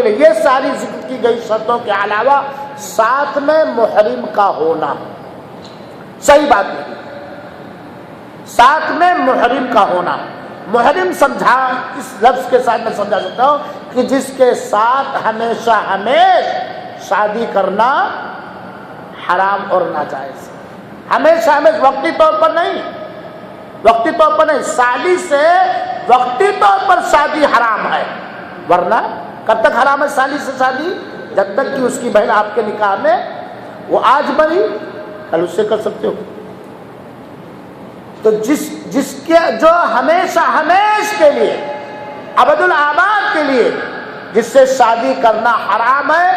لیے یہ ساری ذکر کی گئی شرطوں کے علاوہ ساتھ میں محرم کا ہونا صحیح بات نہیں. ساتھ میں محرم کا ہونا، محرم سمجھا اس لفظ کے ساتھ میں سمجھا سکتا ہوں کہ جس کے ساتھ ہمیشہ شادی کرنا حرام اور ناجائز. ہمیشہ وقتی طور پر نہیں، وقتی طور پر نہیں، سالی سے وقتی طور پر شادی حرام ہے. ورنہ کب تک حرام ہے سالی سے شادی؟ جب تک کہ اس کی بہن آپ کے نکاح میں وہ آج بنی کل اس سے کر سکتے ہو. تو جس کے جو ہمیش کے لیے ابد الآباد کے لیے جس سے شادی کرنا حرام ہے،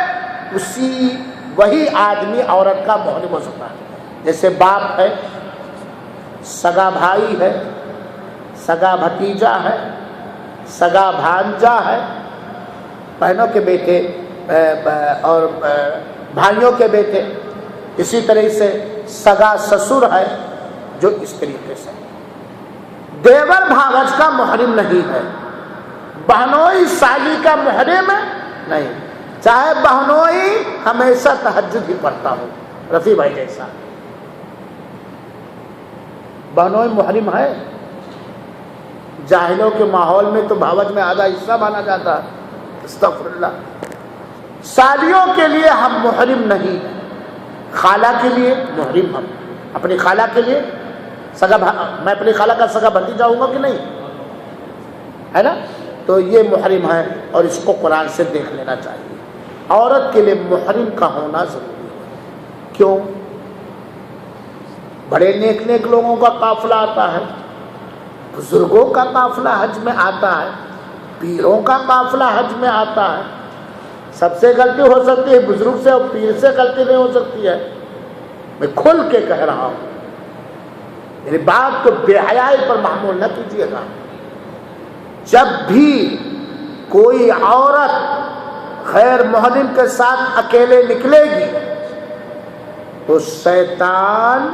وہی آدمی عورت کا محرم ہو سکتا ہے. جیسے باپ ہے، سگا بھائی ہے، سگا بھتیجا ہے، سگا بھانجا ہے، بہنوں کے بیٹے اور بھائیوں کے بیٹے. اسی طرح سے سگا سسر ہے جو اس طریقے سے. دیور بھاوج کا محرم نہیں ہے، بہنوئی سالی کا محرم نہیں، چاہے بہنوئی ہمیشہ تہجد ہی پڑھتا ہو. رفیع بھائی جیسا بہنوئی محرم ہے. جاہلوں کے ماحول میں تو بھاوج میں آدھا حصہ مانا جاتا ہے. استغفر اللہ. سالیوں کے لیے ہم محرم نہیں، خالہ کے لیے محرم. ہم اپنی خالہ کے لیے میں اپنی خالہ کا سگا بھتیجا ہوں گا کہ نہیں، ہے نا؟ تو یہ محرم ہے اور اس کو قرآن سے دیکھ لینا چاہیے. عورت کے لیے محرم کا ہونا ضروری ہے. کیوں؟ بڑے نیک نیک لوگوں کا قافلہ آتا ہے، بزرگوں کا قافلہ حج میں آتا ہے، پیروں کا قافلہ حج میں آتا ہے. سب سے غلطی ہو سکتی ہے، بزرگ سے اور پیر سے غلطی نہیں ہو سکتی ہے. میں کھل کے کہہ رہا ہوں، میری بات کو بے حیائی پر معمول نہ کیجیے گا. جب بھی کوئی عورت غیر محرم کے ساتھ اکیلے نکلے گی تو شیطان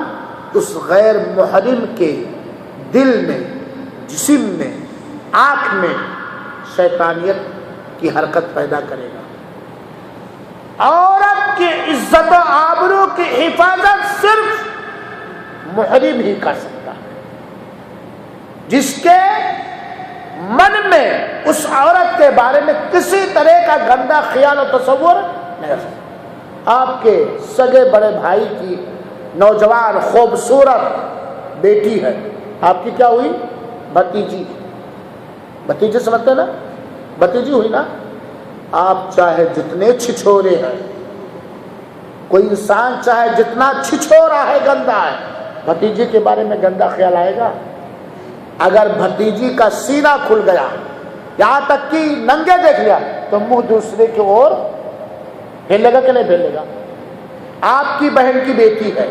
اس غیر محرم کے دل میں، جسم میں، آنکھ میں شیطانیت کی حرکت پیدا کرے گا. عورت کی عزت و آبرو کی حفاظت صرف محرم ہی کر سکتا ہے، جس کے من میں اس عورت کے بارے میں کسی طرح کا گندا خیال و تصور نہیں رہ سکتا. آپ کے سگے بڑے بھائی کی نوجوان خوبصورت بیٹی ہے، آپ کی کیا ہوئی؟ بھتیجی. بھتیجے سمجھتے نا، بھتیجی ہوئی نا. آپ چاہے جتنے چھچھورے ہیں، کوئی انسان چاہے جتنا چھچھورا ہے، گندا ہے، بھتیجی کے بارے میں گندا خیال آئے گا؟ اگر بھتیجی کا سینہ کھل گیا، یہاں تک کہ ننگے دیکھ لیا، تو منہ دوسرے کی اور پھیلے گا کہ نہیں پھیلے گا؟ آپ کی بہن کی بیٹی ہے،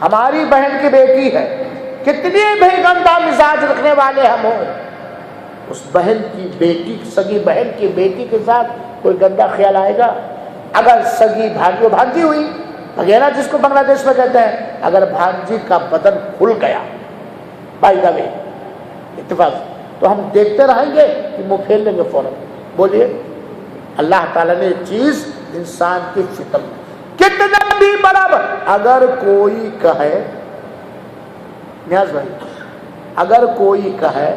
ہماری بہن کی بیٹی ہے، کتنی بھی گندا مزاج رکھنے والے ہم ہوں، اس بہن کی بیٹی، سگی بہن کی بیٹی کے ساتھ کوئی گندا خیال آئے گا؟ اگر سگی بھانجی ہوئی، بھگینا جس کو بنگلہ دیش میں کہتے ہیں، اگر بھانجی کا بدن کھل گیا بائی دا وے اتفاق، تو ہم دیکھتے رہیں گے کہ منہ پھیل لیں گے فوراً. بولیے، اللہ تعالیٰ نے چیز انسان کی فطر میں کتنا بھی برابر. اگر کوئی کہے، نیاز بھائی، اگر کوئی کہے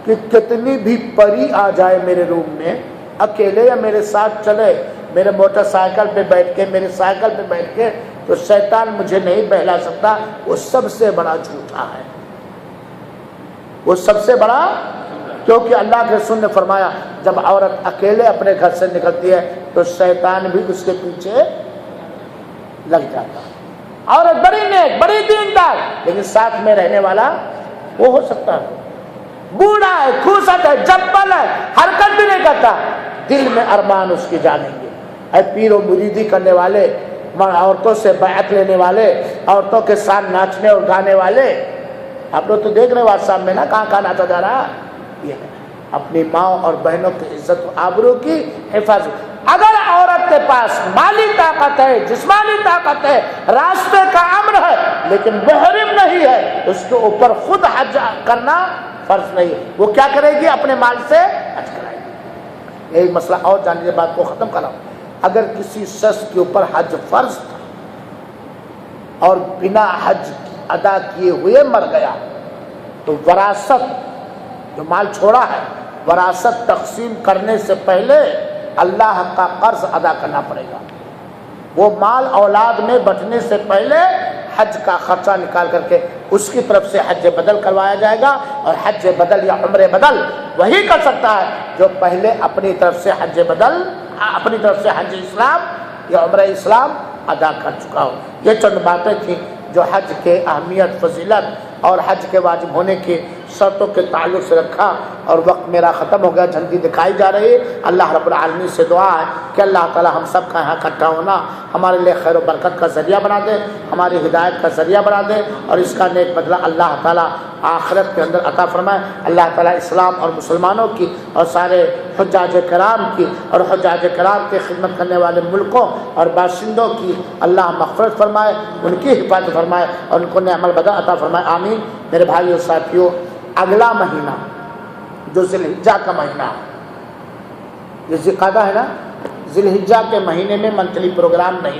کہ کتنی بھی پری آ جائے میرے روم میں اکیلے یا میرے ساتھ چلے، میرے موٹر سائیکل پہ بیٹھ کے، میرے سائیکل پہ بیٹھ کے، تو شیطان مجھے نہیں بہلا سکتا، وہ سب سے بڑا جھوٹا ہے. وہ سب سے بڑا، کیونکہ اللہ کے رسول نے فرمایا جب عورت اکیلے اپنے گھر سے نکلتی ہے تو شیطان بھی اس کے پیچھے لگ جاتا ہے. عورت بڑی نیک، بڑی دیندار، لیکن ساتھ میں رہنے والا وہ ہو سکتا ہے بوڑھا ہے، کھوسٹ ہے، جبل ہے، حرکت بھی نہیں کرتا، دل میں ارمان اس کے جانیں گے. اے پیر و مریدی کرنے والے، عورتوں سے بیعت لینے والے، عورتوں کے ساتھ ناچنے اور گانے والے، آپ لوگ تو دیکھ رہے واٹس ایپ میں نا کہاں کہاں ناچا جا رہا. یہ ہے اپنی ماں اور بہنوں کی عزت و آبرو کی حفاظت. اگر عورت کے پاس مالی طاقت ہے، جسمانی طاقت ہے، راستے کا امر ہے، لیکن محرم نہیں ہے، اس کے اوپر خود حج کرنا فرض نہیں ہے. وہ کیا کرے گی؟ اپنے مال سے حج کرائے گی. ایک مسئلہ اور جان لیجیے، بات کو ختم کر رہا ہوں۔ اگر کسی شخص کے اوپر حج فرض تھا اور بنا حج ادا کیے ہوئے مر گیا تو وراثت، جو مال چھوڑا ہے، وراثت تقسیم کرنے سے پہلے اللہ کا قرض ادا کرنا پڑے گا۔ وہ مال اولاد میں بٹنے سے پہلے حج کا خرچہ نکال کر کے اس کی طرف سے حج بدل کروایا جائے گا، اور حج بدل یا عمر بدل وہی کر سکتا ہے جو پہلے اپنی طرف سے حج بدل، اپنی طرف سے حج اسلام یا عمر اسلام ادا کر چکا ہو۔ یہ چند باتیں تھیں جو حج کے اہمیت، فضیلت اور حج کے واجب ہونے کی شرطوں کے تعلق سے رکھا، اور وقت میرا ختم ہو گیا، جھنڈی دکھائی جا رہی ہے۔ اللہ رب العالمین سے دعا ہے کہ اللہ تعالی ہم سب کا یہاں اکٹھا ہونا ہمارے لیے خیر و برکت کا ذریعہ بنا دے، ہماری ہدایت کا ذریعہ بنا دے، اور اس کا نیک بدلہ اللہ تعالی آخرت کے اندر عطا فرمائے۔ اللہ تعالی اسلام اور مسلمانوں کی اور سارے حجاج کرام کی اور حجاج کرام کی خدمت کرنے والے ملکوں اور باشندوں کی اللہ مغفرت فرمائے، ان کی حفاظت فرمائے، اور ان کو نعم البدل عطا فرمائے، آمین۔ میرے بھائی اور ساتھیوں، اگلا مہینہ جو ذی الحجہ کا مہینہ، یہ ذی القعدہ ہے نا، ذی الحجہ کے مہینے میں منتھلی پروگرام نہیں